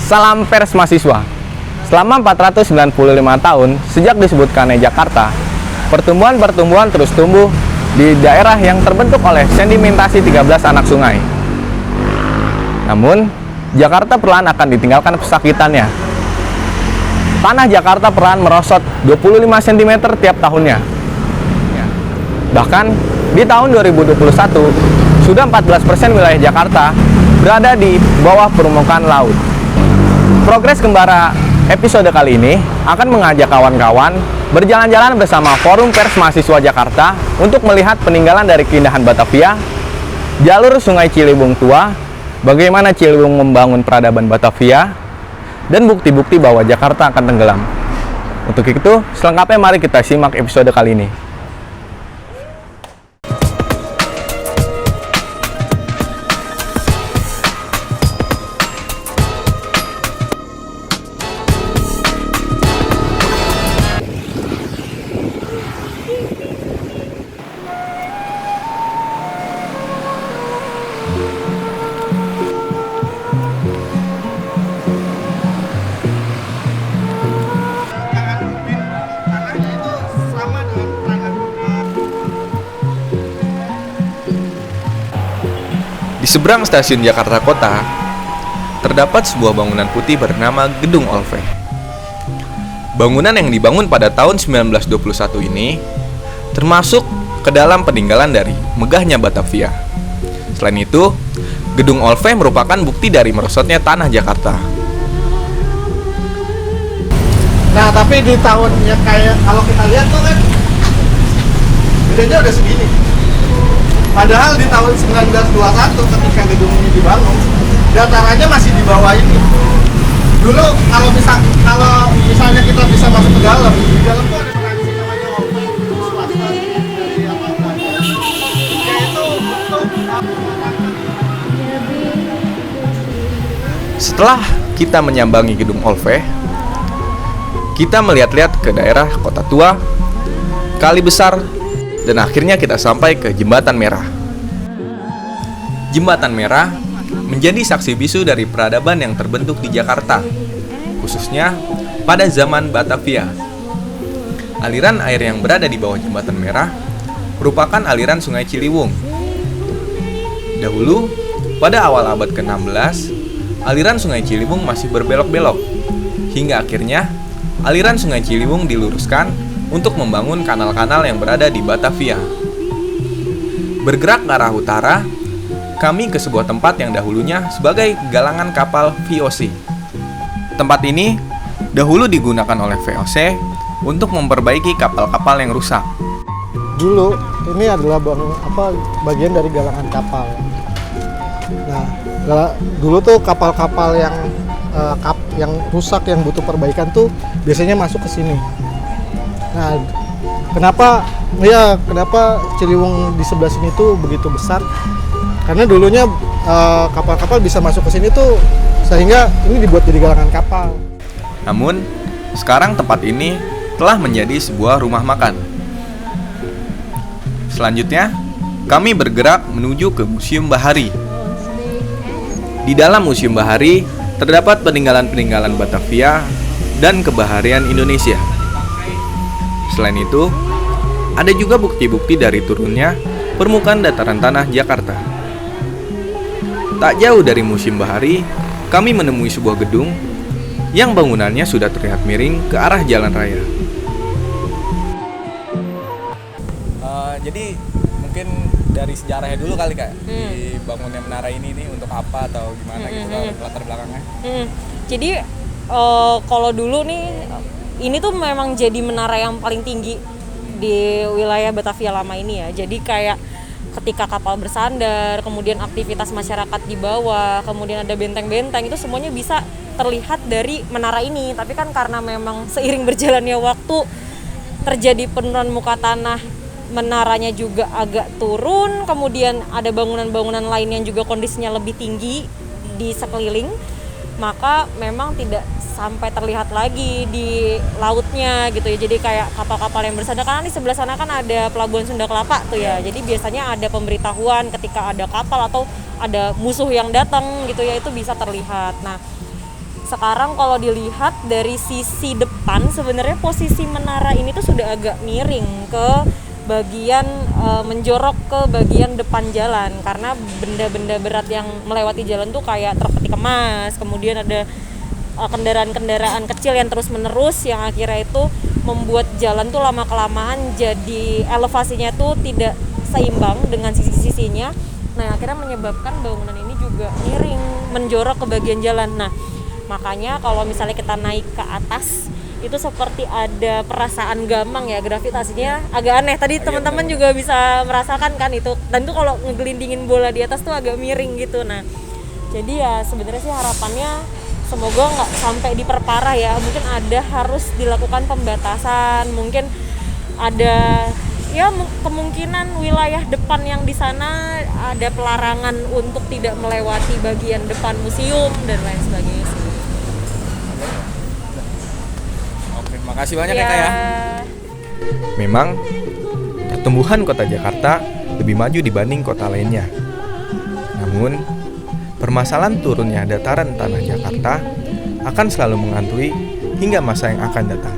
Salam pers mahasiswa. Selama 495 tahun sejak disebutkannya Jakarta, pertumbuhan terus tumbuh di daerah yang terbentuk oleh sedimentasi 13 anak sungai. Namun, Jakarta perlahan akan ditinggalkan pesakitannya. Tanah Jakarta perlahan merosot 25 cm tiap tahunnya. Bahkan, di tahun 2021, sudah 14% wilayah Jakarta berada di bawah permukaan laut. Progres Kembara episode kali ini akan mengajak kawan-kawan berjalan-jalan bersama Forum Pers Mahasiswa Jakarta untuk melihat peninggalan dari keindahan Batavia, jalur Sungai Ciliwung tua, bagaimana Ciliwung membangun peradaban Batavia, dan bukti-bukti bahwa Jakarta akan tenggelam. Untuk itu, selengkapnya mari kita simak episode kali ini. Di seberang stasiun Jakarta Kota, terdapat sebuah bangunan putih bernama Gedung Olve. Bangunan yang dibangun pada tahun 1921 ini termasuk ke dalam peninggalan dari megahnya Batavia. Selain itu, Gedung Olve merupakan bukti dari merosotnya tanah Jakarta. Nah, tapi di tahunnya kayak kalau kita lihat tuh kan gedenya udah segini. Padahal di tahun 1921 ketika gedung ini dibangun, datarannya masih di bawah ini. Dulu kalau misalnya kita bisa masuk ke dalam, di dalam tuh ada tradisi namanya OP swasta dari apa-apa. Yaitu untuk Setelah kita menyambangi Gedung Olve, kita melihat-lihat ke daerah Kota Tua, Kali Besar, dan akhirnya kita sampai ke Jembatan Merah. Jembatan Merah menjadi saksi bisu dari peradaban yang terbentuk di Jakarta, khususnya pada zaman Batavia. Aliran air yang berada di bawah Jembatan Merah merupakan aliran Sungai Ciliwung. Dahulu, pada awal abad ke-16, aliran Sungai Ciliwung masih berbelok-belok, hingga akhirnya aliran Sungai Ciliwung diluruskan untuk membangun kanal-kanal yang berada di Batavia. Bergerak ke arah utara, kami ke sebuah tempat yang dahulunya sebagai galangan kapal VOC. Tempat ini dahulu digunakan oleh VOC untuk memperbaiki kapal-kapal yang rusak. dulu ini adalah bagian dari galangan kapal. Nah, dulu tuh kapal-kapal yang rusak yang butuh perbaikan tuh biasanya masuk ke sini. Nah, kenapa Ciliwung di sebelah sini tuh begitu besar? Karena dulunya kapal-kapal bisa masuk ke sini tuh sehingga ini dibuat jadi galangan kapal. Namun, sekarang tempat ini telah menjadi sebuah rumah makan. Selanjutnya, kami bergerak menuju ke Museum Bahari. Di dalam Museum Bahari terdapat peninggalan-peninggalan Batavia dan kebaharian Indonesia. Selain itu, ada juga bukti-bukti dari turunnya permukaan dataran tanah Jakarta. Tak jauh dari Museum Bahari, kami menemui sebuah gedung yang bangunannya sudah terlihat miring ke arah jalan raya. Jadi mungkin dari sejarahnya dulu kali Kak, dibangunnya menara ini nih untuk apa atau gimana gitu latar belakangnya. Jadi kalau dulu nih ini tuh memang jadi menara yang paling tinggi di wilayah Batavia lama ini ya. Jadi kayak ketika kapal bersandar, kemudian aktivitas masyarakat di bawah, kemudian ada benteng-benteng, itu semuanya bisa terlihat dari menara ini. Tapi kan karena memang seiring berjalannya waktu terjadi penurunan muka tanah, menaranya juga agak turun, kemudian ada bangunan-bangunan lain yang juga kondisinya lebih tinggi di sekeliling, maka memang tidak sampai terlihat lagi di lautnya gitu ya. Jadi kayak kapal-kapal yang bersandar, karena di sebelah sana kan ada pelabuhan Sunda Kelapa tuh ya. Jadi biasanya ada pemberitahuan ketika ada kapal atau ada musuh yang datang gitu ya, itu bisa terlihat. Nah, sekarang kalau dilihat dari sisi depan sebenarnya posisi menara ini tuh sudah agak miring ke bagian menjorok ke bagian depan jalan, karena benda-benda berat yang melewati jalan tuh kayak truk peti kemas, kemudian ada kendaraan-kendaraan kecil yang terus-menerus yang akhirnya itu membuat jalan tuh lama-kelamaan jadi elevasinya tuh tidak seimbang dengan sisi-sisinya. Nah, akhirnya menyebabkan bangunan ini juga miring, menjorok ke bagian jalan. Nah, makanya kalau misalnya kita naik ke atas itu seperti ada perasaan gamang ya, gravitasinya agak aneh. Tadi teman-teman juga bisa merasakan kan itu. Dan tuh kalau ngegelindingin bola di atas tuh agak miring gitu. Nah, jadi ya sebenarnya sih harapannya semoga nggak sampai diperparah ya. Mungkin ada harus dilakukan pembatasan, mungkin ada ya kemungkinan wilayah depan yang di sana ada pelarangan untuk tidak melewati bagian depan museum dan lain sebagainya sih. Oke, makasih banyak ya Kak ya. Memang pertumbuhan kota Jakarta lebih maju dibanding kota lainnya. Namun, permasalahan turunnya dataran tanah Jakarta akan selalu menghantui hingga masa yang akan datang.